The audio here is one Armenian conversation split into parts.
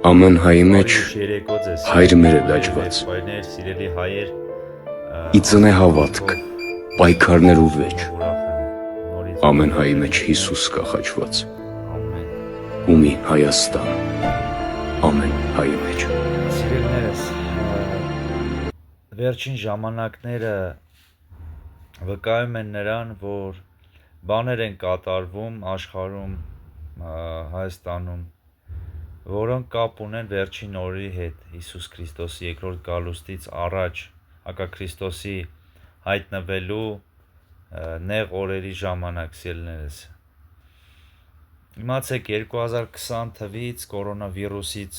Ամեն հայի մեջ երեկո ձեզ հայր մեր է սիրելի դաջված, եղբայրներ, սիրելի հայեր, ի ծնե հավատք, պայքարներ ու վեճ, ուրախ եմ նորից ամեն հայի մեջ Հիսուս կա խաչված, ամեն ու մի Հայաստան, ամեն հայի մեջ։ սիրելիներս, վերջին ժամանակները վկայում են նրան, որ բաներ են կատարվում աշխարհում, Հայաստանում, որոնք կապ ունեն վերջին օրի հետ, Հիսուս Քրիստոսի երկրորդ գալուստից առաջ, Հակաքրիստոսի հայտնվելու նեղ օրերի ժամանակ, սիրելիներս։ Իմացեք 2020 թվից կորոնավիրուսից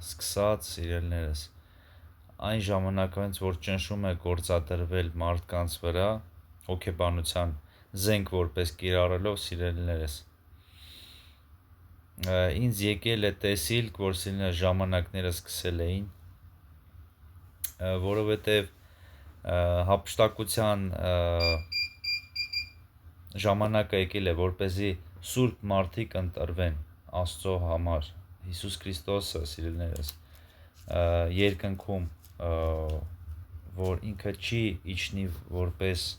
սկսած, սիրելիներս, այն ժամանակվանից, որ ճնշում է գործադրվել մարդկանց վրա, հոգեբանության զենք որպես կիրառելով, սիրելիներս, ինձ եկել է տեսիլք, որ սիրելիներս ժամանակները սկսել էին, որովհետև հափշտակության ժամանակը եկել է, որպեսզի սուրբ մարդիկ ընտրվեն Աստծո համար, Հիսուս Քրիստոսը, սիրելիներս, երկնքում, որ ինքը չի իջնի որպես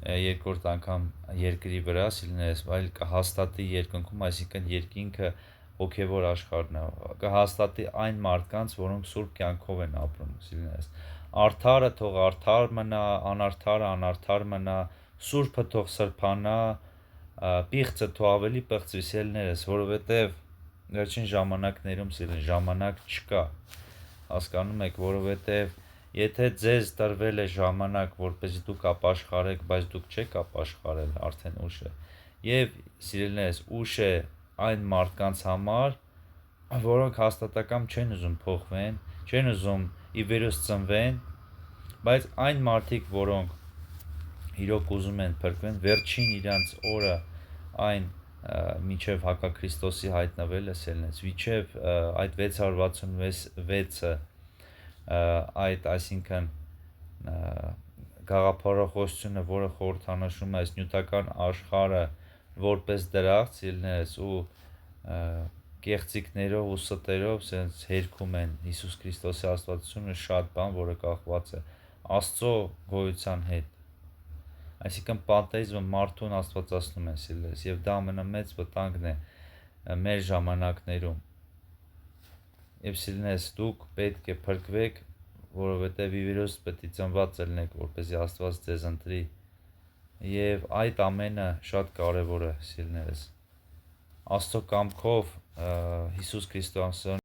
երկրորդ անգամ երկրի վրա, սիրելիներս, այլ կհաստատի երկնքում, այսինքն երկինքը հոգևոր աշխարհն է, կհաստատի այն մարդկանց, որոնք սուրբ կյանքով են ապրում, սիրելիներս, արդարը թող արդար մնա, անարդարը անարդար մնա, սուրբը թող սրբանա, պիղծը թող ավելի պղծվի, սիրելիներս, որովհետև վերջին ժամանակներում, սիրելիներս, ժամանակ չկա, հասկանում եք, որովհետև եթե ձեզ տրվել է ժամանակ, որպեսզի դուք ապաշխարեք, բայց դուք չեք ապաշխարել, արդեն ուշ է, եւ սիրելիներս, ուշ է այն մարդկանց համար, որոնք հաստատակամ չեն ուզում փոխվեն, չեն ուզում ի վերուս ծնվեն, բայց այն մարդիկ, որոնք իրոք ուզում են փրկվեն, վերջին իրանց օրը այն միջև Հակաքրիստոսի հայտնվելը, սիրելիներս, միջև այդ 666-ը այդ, այսինքն գաղափարախոսությունը, որը խորհրդանշում է այս նյութական աշխարհը որպես դրախտ, սիրելիներս, ու կեղծիքներով ու ստերով սենց հերքում են Հիսուս Քրիստոսի աստվածությունը շատ բան, որը կախված է Աստծո գոյության հետ, այսինքն պանթեիզմը մարդուն աստվածացնում է, սիրելիներս, եւ դա ամենամեծ վտանգն է մեր ժամանակներում։ Եվ սիրելիներս, դուք պետք է փրկվեք, որովհետև ի վերուս պետք է ծնված ելնեք, որպեսզի Աստված ձեզ ընտրի, եւ այդ ամենը շատ կարեւոր է, սիրելիներս, Աստծո կամքով Հիսուս Քրիստոսի